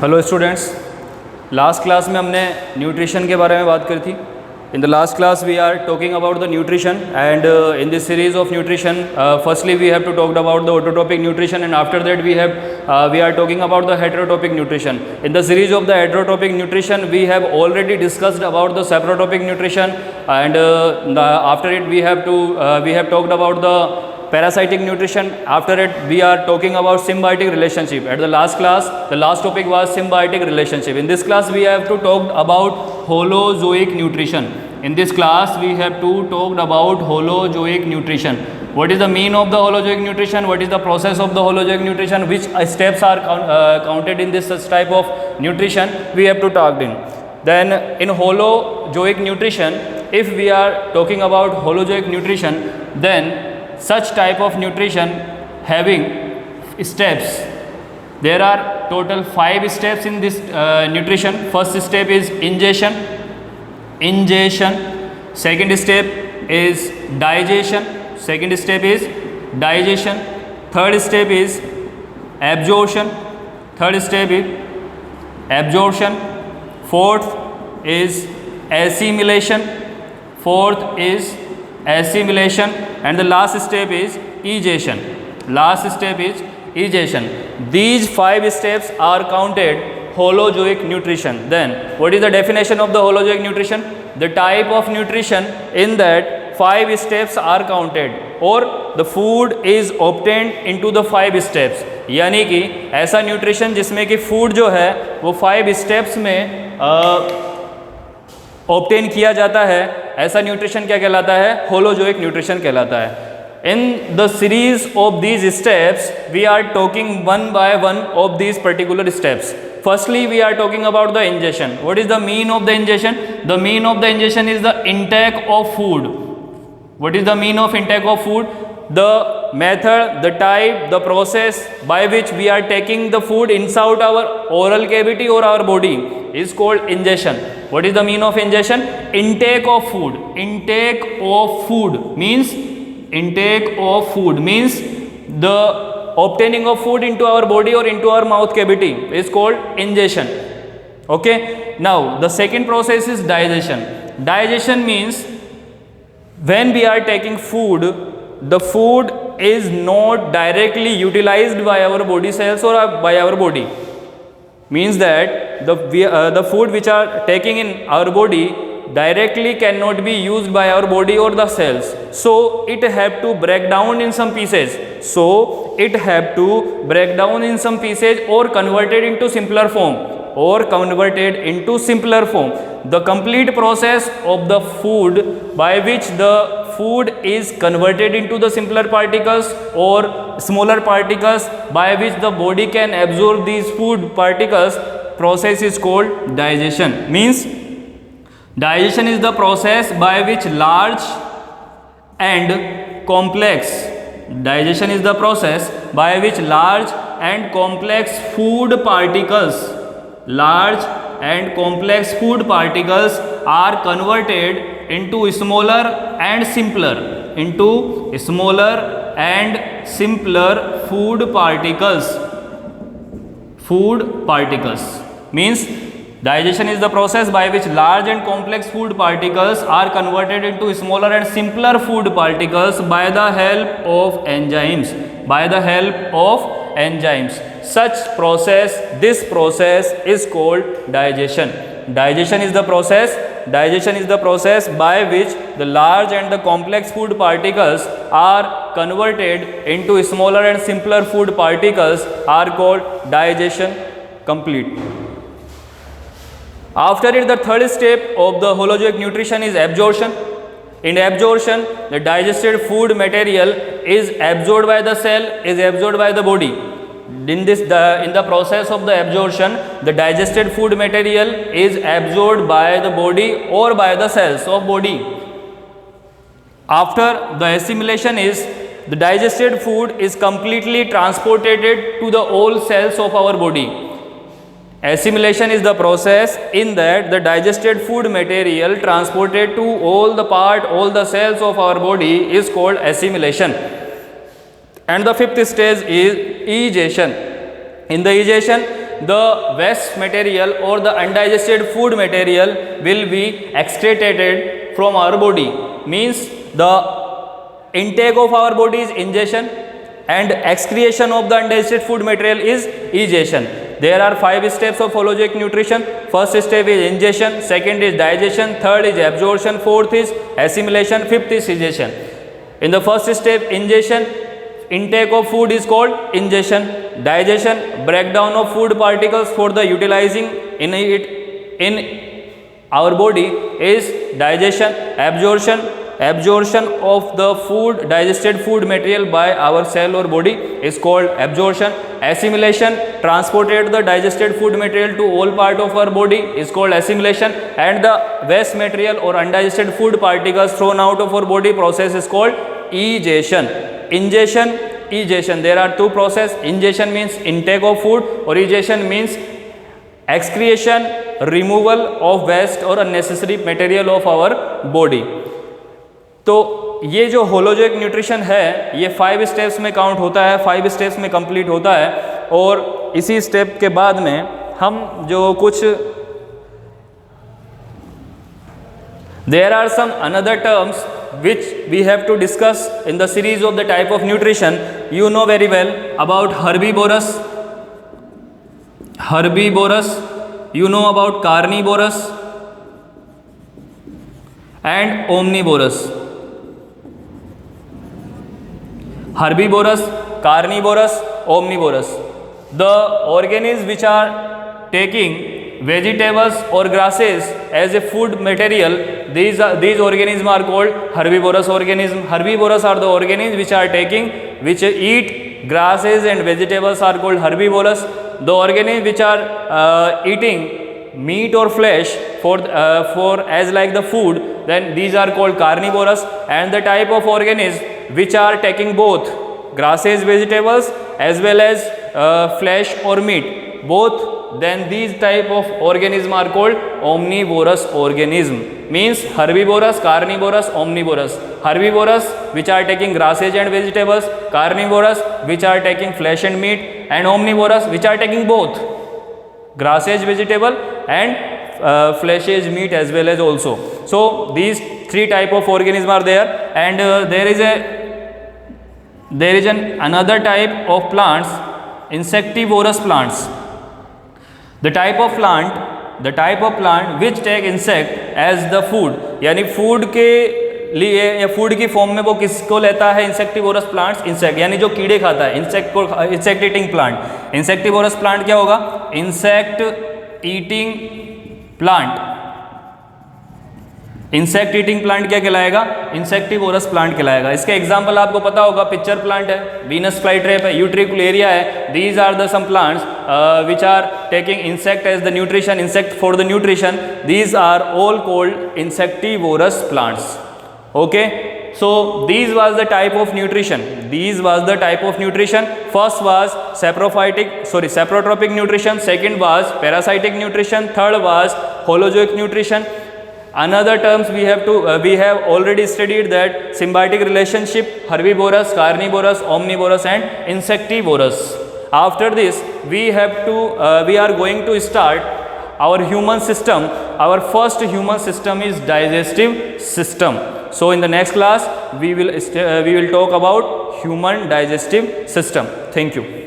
Hello students, last class में हमने nutrition के बारे में बात करी थी. In the last class we are talking about the nutrition and in this series of nutrition firstly we have to talk about the autotrophic nutrition and after that we are talking about the heterotropic nutrition. In the series of the heterotropic nutrition we have already discussed about the saprotropic nutrition and after it we have talked about the parasitic nutrition. After it we are talking about symbiotic relationship. At the last class the last topic was symbiotic relationship. In this class we have to talk about holozoic nutrition. In this class we have to talk about holozoic nutrition. What is the mean of the holozoic nutrition? What is the process of the holozoic nutrition? Which steps are counted in this such type of nutrition? We have to talk in. Then in holozoic nutrition, if we are talking about holozoic nutrition, then such type of nutrition having steps. There are total 5 steps in this nutrition. First step is ingestion. Second step is digestion. Third step is absorption. Fourth is assimilation. And the last step is egestion. These 5 steps are counted holozoic nutrition. Then what is the definition of the holozoic nutrition? The type of nutrition in that 5 steps are counted or the food is obtained into the 5 steps. यानी कि ऐसा nutrition जिसमें कि food जो है वो 5 steps में obtain किया जाता है, ऐसा न्यूट्रिशन क्या कहलाता है? होलोजोइक न्यूट्रिशन कहलाता है. In the series of these steps, we are talking one by one of these particular steps. Firstly, we are talking about the ingestion. What is the mean of the ingestion? The mean of the ingestion is the intake of food. What is the mean of intake of food? The method, the type, the process by which we are taking the food inside our oral cavity or our body is called ingestion. What is the mean of ingestion? Intake of food. Intake of food means the obtaining of food into our body or into our mouth cavity is called ingestion. Okay. Now the second process is digestion. Digestion means when we are taking food, the food is not directly utilized by our body cells or by our body. Means that the food which are taking in our body directly cannot be used by our body or the cells. So it have to break down in some pieces. Or converted into simpler form. The complete process of the food by which the food is converted into the simpler particles or smaller particles by which the body can absorb these food particles, process is called digestion. Means digestion is the process by which large and complex food particles are converted into smaller and simpler food particles. Means digestion is the process by which large and complex food particles are converted into smaller and simpler food particles by the help of enzymes. This process is called digestion. Digestion is the process by which the large and the complex food particles are converted into smaller and simpler food particles are called digestion complete. After it, the third step of the holozoic nutrition is absorption. In absorption, the digested food material is absorbed by the cell, is absorbed by the body. In the process of the absorption, the digested food material is absorbed by the body or by the cells of body. After the assimilation is the digested food is completely transported to the all cells of our body. Assimilation is the process in that the digested food material transported to all the cells of our body is called assimilation. And the fifth stage is egestion. In the egestion, the waste material or the undigested food material will be excreted from our body. Means the intake of our body is ingestion and excretion of the undigested food material is egestion. There are 5 steps of holozoic nutrition. First step is ingestion, second is digestion, third is absorption, fourth is assimilation, fifth is egestion. In the first step, ingestion, intake of food is called ingestion. Digestion, breakdown of food particles for the utilizing in our body is digestion. Absorption of the food, digested food material by our cell or body is called absorption. Assimilation, transported the digested food material to all part of our body is called assimilation, and the waste material or undigested food particles thrown out of our body process is called egestion. Ingestion, egestion, there are 2 processes. Ingestion means intake of food or egestion means excretion, removal of waste or unnecessary material of our body. तो ये जो holozoic nutrition है ये 5 steps में count होता है, 5 steps में complete होता है, और इसी स्टेप के बाद में हम जो कुछ there are some another terms which we have to discuss in the series of the type of nutrition. You know very well about herbivorous, you know about carnivorous and omnivorous. Herbivorous, carnivorous, omnivorous. The organisms which are taking vegetables or grasses as a food material, these organisms are called herbivorous organisms. Herbivorous are the organisms which eat grasses and vegetables are called herbivorous. The organisms which are eating meat or flesh for as like the food, then these are called carnivorous. And the type of organisms which are taking both grasses, vegetables as well as flesh or meat, both, then these type of organisms are called omnivorous organism. Means herbivorous, carnivorous, omnivorous. Herbivorous which are taking grasses and vegetables, carnivorous which are taking flesh and meat, and omnivorous which are taking both grasses, vegetable and fleshes, meat as well as also. So these 3 type of organisms are there, and there is another type of plants, insectivorous plants. The type of plant which take insect as the food, यानी food के लिए या food की form में वो किसको लेता है? इंसेक्टिवोरस प्लांट्स, इंसेक्ट यानी जो कीड़े खाता है, insect eating plant. Insectivorous plant क्या होगा? Insect eating plant. Insect eating plant क्या कहलाएगा? इंसेक्टिवोरस प्लांट कहलाएगा. इसका एग्जांपल आपको पता होगा, पिक्चर प्लांट है, वीनस फ्लाईट्रेप है, यूट्रिकुलेरिया है. These are the some plants which are taking insect as the nutrition, insect for the nutrition. These are all called insectivorous plants. Okay, so these was the type of nutrition. First was saprotropic nutrition, second was parasitic nutrition, third was holozoic nutrition. Another terms we have already studied that symbiotic relationship, herbivorous, carnivorous, omnivorous and insectivorous. After this we are going to start our human system. Our first human system is digestive system. So in the next class we will talk about human digestive system. Thank you.